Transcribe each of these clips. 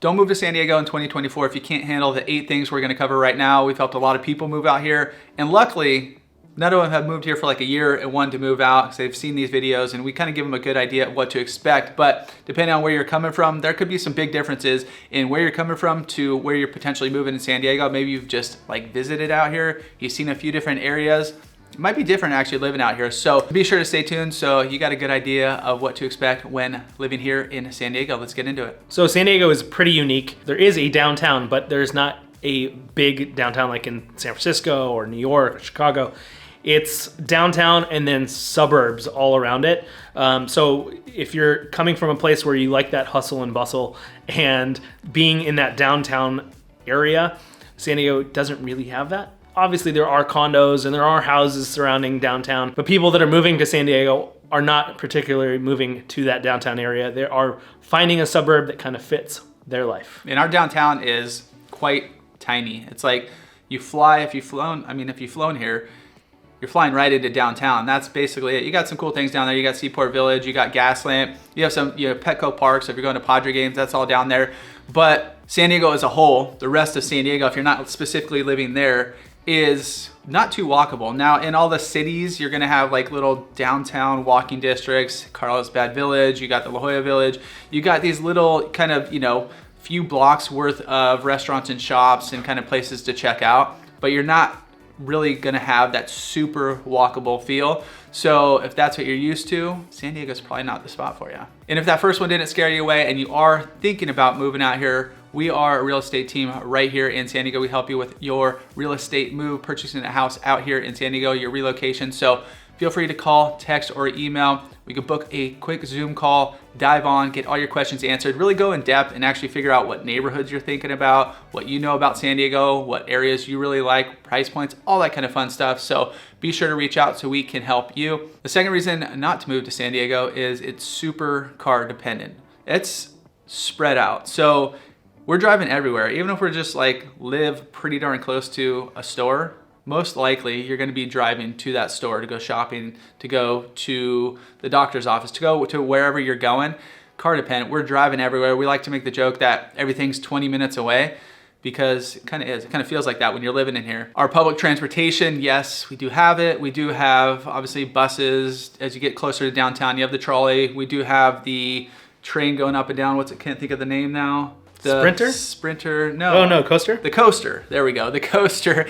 don't move to San Diego in 2024 if you can't handle the 8 things we're gonna cover right now. We've helped a lot of people move out here, and luckily, none of them have moved here for like a year and wanted to move out because they've seen these videos, and we kind of give them a good idea of what to expect. But depending on where you're coming from, there could be some big differences in where you're coming from to where you're potentially moving in San Diego. Maybe you've just like visited out here, you've seen a few different areas. It might be different actually living out here. So be sure to stay tuned so you got a good idea of what to expect when living here in San Diego. Let's get into it. So San Diego is pretty unique. There is a downtown, but there's not a big downtown like in San Francisco or New York or Chicago. It's downtown and then suburbs all around it. So if you're coming from a place where you like that hustle and bustle and being in that downtown area, San Diego doesn't really have that. Obviously there are condos and there are houses surrounding downtown, but people that are moving to San Diego are not particularly moving to that downtown area. They are finding a suburb that kind of fits their life. And our downtown is quite tiny. It's like you fly, if you've flown here, you're flying right into downtown. That's basically it. You got some cool things down there. You got Seaport Village, you got Gaslamp, you have some, Petco Park, so if you're going to Padre games, that's all down there. But San Diego as a whole, the rest of San Diego, if you're not specifically living there, is not too walkable. Now, in all the cities, you're gonna have like little downtown walking districts, Carlsbad Village, you got the La Jolla Village, you got these little kind of, few blocks worth of restaurants and shops and kind of places to check out, but you're not really gonna have that super walkable feel. So if that's what you're used to, San Diego's probably not the spot for you. And if that first one didn't scare you away and you are thinking about moving out here, we are a real estate team right here in San Diego. We help you with your real estate move, purchasing a house out here in San Diego, your relocation. So feel free to call, text, or email. We could book a quick Zoom call, dive on, get all your questions answered, really go in depth and actually figure out what neighborhoods you're thinking about, what you know about San Diego, what areas you really like, price points, all that kind of fun stuff. So be sure to reach out so we can help you. The second reason not to move to San Diego is it's super car dependent. It's spread out. So we're driving everywhere. Even if we're just like live pretty darn close to a store, most likely you're gonna be driving to that store to go shopping, to go to the doctor's office, to go to wherever you're going. Car dependent, we're driving everywhere. We like to make the joke that everything's 20 minutes away because it kind of is. It kind of feels like that when you're living in here. Our public transportation, yes, we do have it. We do have obviously buses. As you get closer to downtown, you have the trolley. We do have the train going up and down. Can't think of the name now. The Sprinter, no. Oh no, coaster? The coaster, there we go, the coaster.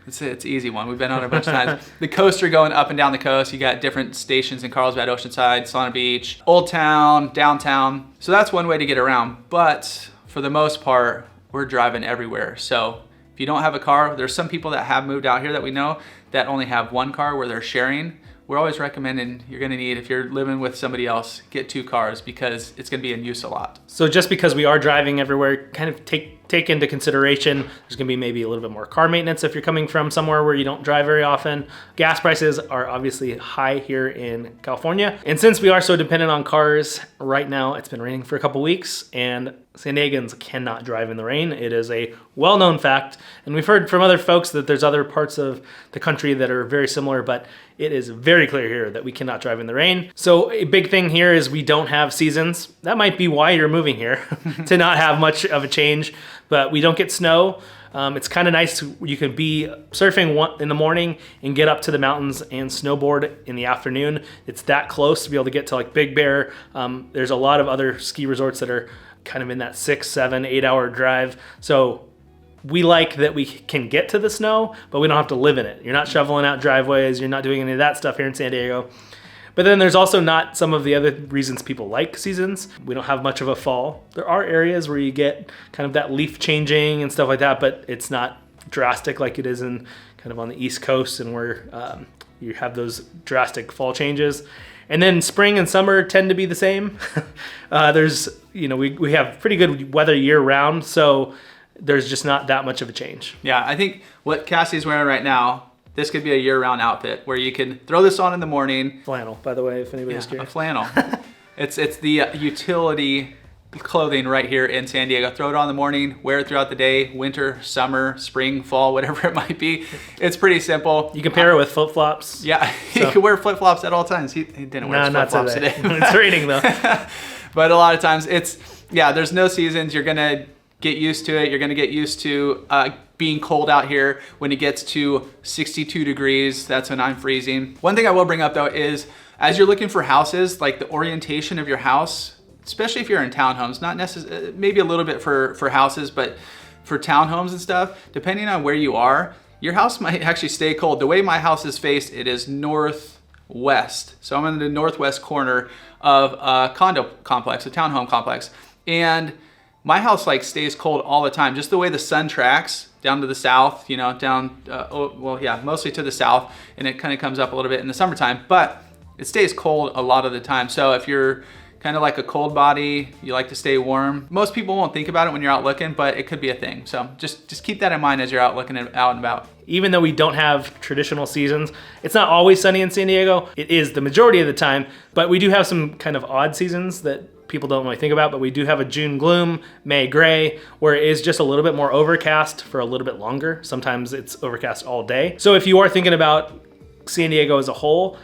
It's an easy one. We've been on it a bunch of times. The coaster going up and down the coast. You got different stations in Carlsbad, Oceanside, Solana Beach, Old Town, downtown. So that's one way to get around. But for the most part, we're driving everywhere. So if you don't have a car, there's some people that have moved out here that we know that only have one car where they're sharing. We're always recommending you're gonna need, if you're living with somebody else, get 2 cars because it's gonna be in use a lot. So just because we are driving everywhere, kind of take into consideration, there's gonna be maybe a little bit more car maintenance if you're coming from somewhere where you don't drive very often. Gas prices are obviously high here in California. And since we are so dependent on cars, right now it's been raining for a couple weeks and San Diegans cannot drive in the rain. It is a well-known fact. And we've heard from other folks that there's other parts of the country that are very similar, but it is very clear here that we cannot drive in the rain. So a big thing here is we don't have seasons. That might be why you're moving here, to not have much of a change, but we don't get snow. It's kind of nice. You can be surfing in the morning and get up to the mountains and snowboard in the afternoon. It's that close to be able to get to like Big Bear. There's a lot of other ski resorts that are kind of in that 6, 7, 8 hour drive. So we like that we can get to the snow, but we don't have to live in it. You're not shoveling out driveways. You're not doing any of that stuff here in San Diego. But then there's also not some of the other reasons people like seasons. We don't have much of a fall. There are areas where you get kind of that leaf changing and stuff like that, but it's not drastic like it is in kind of on the East Coast and where you have those drastic fall changes. And then spring and summer tend to be the same. We have pretty good weather year round, so there's just not that much of a change. Yeah, I think what Cassie's wearing right now, this could be a year-round outfit where you can throw this on in the morning. Flannel, by the way, if anybody's curious. A flannel. It's the utility clothing right here in San Diego. Throw it on in the morning, wear it throughout the day, winter, summer, spring, fall, whatever it might be. It's pretty simple. You can pair it with flip-flops. Yeah, so. You can wear flip-flops at all times. He didn't wear his flip-flops today. It's raining though. But a lot of times it's Yeah, there's no seasons. You're gonna get used to it. You're gonna get used to being cold out here. When it gets to 62 degrees, that's when I'm freezing. One thing I will bring up though is, as you're looking for houses, like the orientation of your house, especially if you're in townhomes, not necessarily, maybe a little bit for houses, but for townhomes and stuff, depending on where you are, your house might actually stay cold. The way my house is faced, it is northwest. So I'm in the northwest corner of a condo complex, a townhome complex. And my house like stays cold all the time. Just the way the sun tracks down to the south, you know, mostly to the south, and it kind of comes up a little bit in the summertime, but it stays cold a lot of the time. So if you're kind of like a cold body, you like to stay warm, most people won't think about it when you're out looking, but it could be a thing. So just keep that in mind as you're out looking out and about. Even though we don't have traditional seasons, it's not always sunny in San Diego. It is the majority of the time, but we do have some kind of odd seasons that people don't really think about, but we do have a June gloom, May gray, where it is just a little bit more overcast for a little bit longer. Sometimes it's overcast all day. So if you are thinking about San Diego as a whole,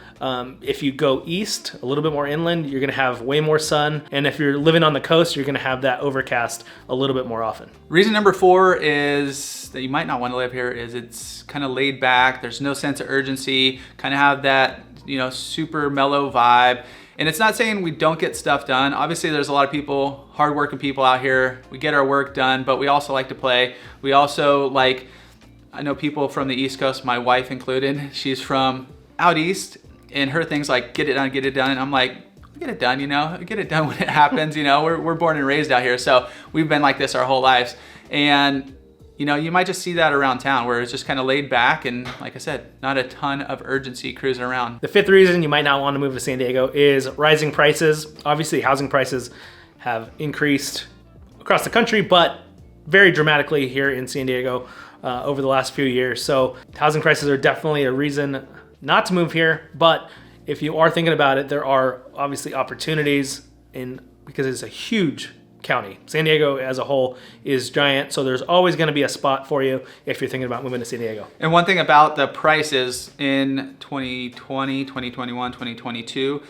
if you go east, a little bit more inland, you're gonna have way more sun. And if you're living on the coast, you're gonna have that overcast a little bit more often. Reason number 4 is that you might not want to live here is it's kind of laid back. There's no sense of urgency, kind of have that, you know, super mellow vibe. And it's not saying we don't get stuff done. Obviously, there's a lot of people, hardworking people out here. We get our work done, but we also like to play. We also like, I know people from the East Coast, my wife included, she's from out east, and her thing's like, get it done, get it done. And I'm like, get it done, you know, get it done when it happens. You know, we're born and raised out here, so we've been like this our whole lives. And you know, you might just see that around town where it's just kind of laid back and, like I said, not a ton of urgency cruising around. The 5th reason you might not want to move to San Diego is rising prices. Obviously, housing prices have increased across the country, but very dramatically here in San Diego over the last few years. So housing prices are definitely a reason not to move here, but if you are thinking about it, there are obviously opportunities because it's a huge county. San Diego as a whole is giant, so there's always going to be a spot for you if you're thinking about moving to San Diego. And one thing about the prices in 2020, 2021, 2022,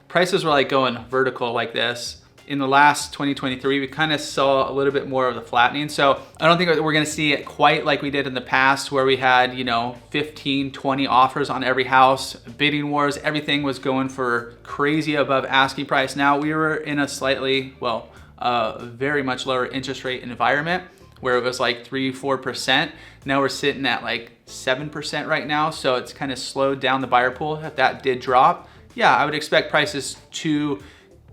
prices were like going vertical like this. In the last 2023, we kind of saw a little bit more of the flattening. So I don't think we're going to see it quite like we did in the past where we had, you know, 15, 20 offers on every house, bidding wars, everything was going for crazy above asking price. Now we were in a slightly, very much lower interest rate environment where it was like 3-4%. Now we're sitting at like 7% right now. So it's kind of slowed down the buyer pool. If that did drop, yeah, I would expect prices to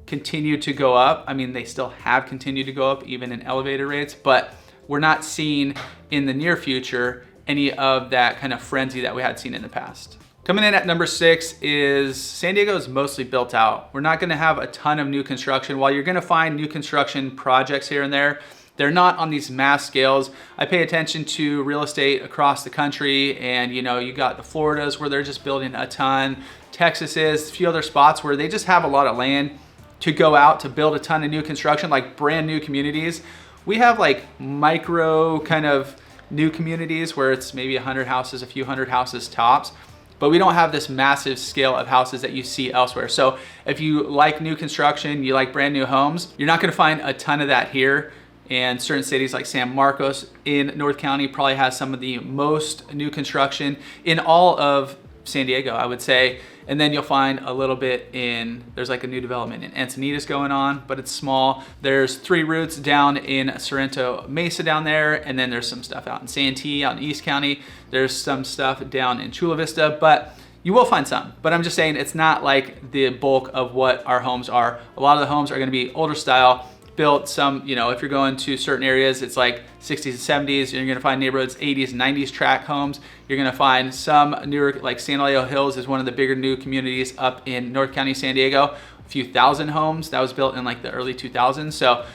continue to go up. I mean, they still have continued to go up even in elevated rates, but we're not seeing in the near future any of that kind of frenzy that we had seen in the past. Coming in at number 6 is San Diego is mostly built out. We're not gonna have a ton of new construction. While you're gonna find new construction projects here and there, they're not on these mass scales. I pay attention to real estate across the country, and you know, you got the Floridas where they're just building a ton, Texas is, a few other spots where they just have a lot of land to go out to build a ton of new construction, like brand new communities. We have like micro kind of new communities where it's maybe 100 houses, a few hundred houses tops, but we don't have this massive scale of houses that you see elsewhere. So if you like new construction, you like brand new homes, you're not gonna find a ton of that here. And certain cities like San Marcos in North County probably has some of the most new construction in all of San Diego, I would say. And then you'll find a little bit there's like a new development in Encinitas going on, but it's small. There's 3 routes down in Sorrento Mesa down there, and then there's some stuff out in Santee, out in East County. There's some stuff down in Chula Vista, but you will find some. But I'm just saying it's not like the bulk of what our homes are. A lot of the homes are gonna be older style, built some, you know, if you're going to certain areas, it's like 60s and 70s, you're gonna find neighborhoods, 80s and 90s tract homes. You're gonna find some newer, like San Elijo Hills is one of the bigger new communities up in North County, San Diego. A few thousand homes, that was built in like the early 2000s. So,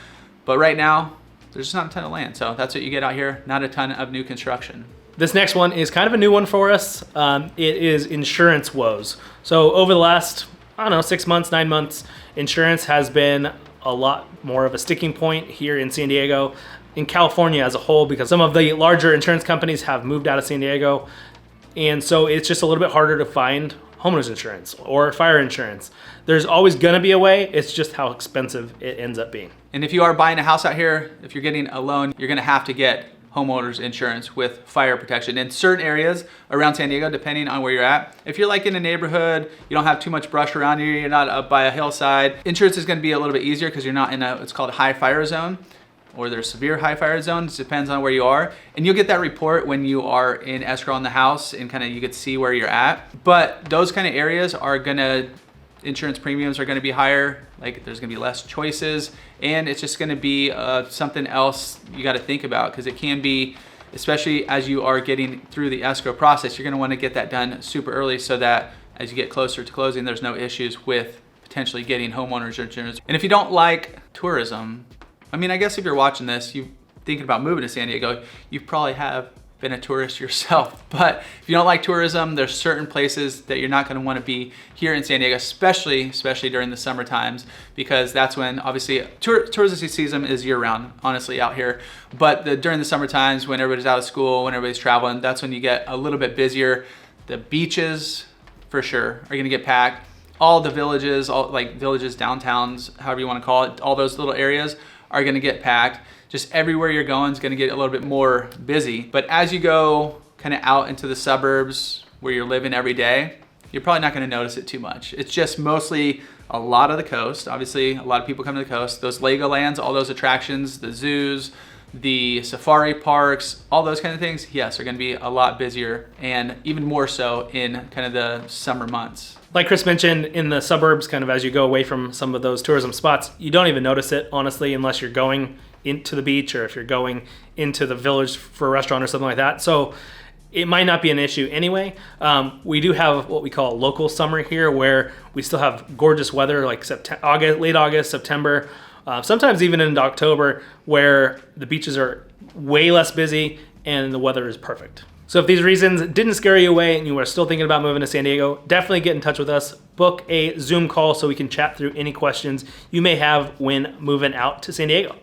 but right now, there's just not a ton of land. So that's what you get out here, not a ton of new construction. This next one is kind of a new one for us. It is insurance woes. So over the last, 6 months, 9 months, insurance has been a lot more of a sticking point here in San Diego, in California as a whole, because some of the larger insurance companies have moved out of San Diego. And so it's just a little bit harder to find homeowners insurance or fire insurance. There's always going to be a way. It's just how expensive it ends up being. And if you are buying a house out here, if you're getting a loan, you're gonna have to get homeowners insurance with fire protection in certain areas around San Diego, depending on where you're at. If you're like in a neighborhood, you don't have too much brush around you, you're not up by a hillside, insurance is gonna be a little bit easier because you're not in it's called a high fire zone, or there's severe high fire zones, depends on where you are. And you'll get that report when you are in escrow on the house and kind of you could see where you're at. But those kind of areas are gonna, insurance premiums are gonna be higher, like there's gonna be less choices, and it's just gonna be something else you gotta think about, because it can be, especially as you are getting through the escrow process, you're gonna wanna get that done super early so that as you get closer to closing, there's no issues with potentially getting homeowners insurance. And if you don't like tourism, I mean, I guess if you're watching this, you're thinking about moving to San Diego, you probably have been a tourist yourself. But if you don't like tourism, there's certain places that you're not gonna wanna be here in San Diego, especially during the summer times, because that's when obviously tourism season is year round, honestly, out here. But during the summer times when everybody's out of school, when everybody's traveling, that's when you get a little bit busier. The beaches, for sure, are gonna get packed. All the villages, villages, downtowns, however you wanna call it, all those little areas are gonna get packed. Just everywhere you're going is gonna get a little bit more busy. But as you go kind of out into the suburbs where you're living every day, you're probably not gonna notice it too much. It's just mostly a lot of the coast. Obviously, a lot of people come to the coast. Those Legolands, all those attractions, the zoos, the safari parks, all those kind of things, yes, are gonna be a lot busier, and even more so in kind of the summer months. Like Chris mentioned, in the suburbs, kind of as you go away from some of those tourism spots, you don't even notice it, honestly, unless you're going into the beach or if you're going into the village for a restaurant or something like that. So it might not be an issue anyway. We do have what we call local summer here, where we still have gorgeous weather, like late August, September, sometimes even into October, where the beaches are way less busy and the weather is perfect. So if these reasons didn't scare you away and you are still thinking about moving to San Diego, definitely get in touch with us. Book a Zoom call so we can chat through any questions you may have when moving out to San Diego.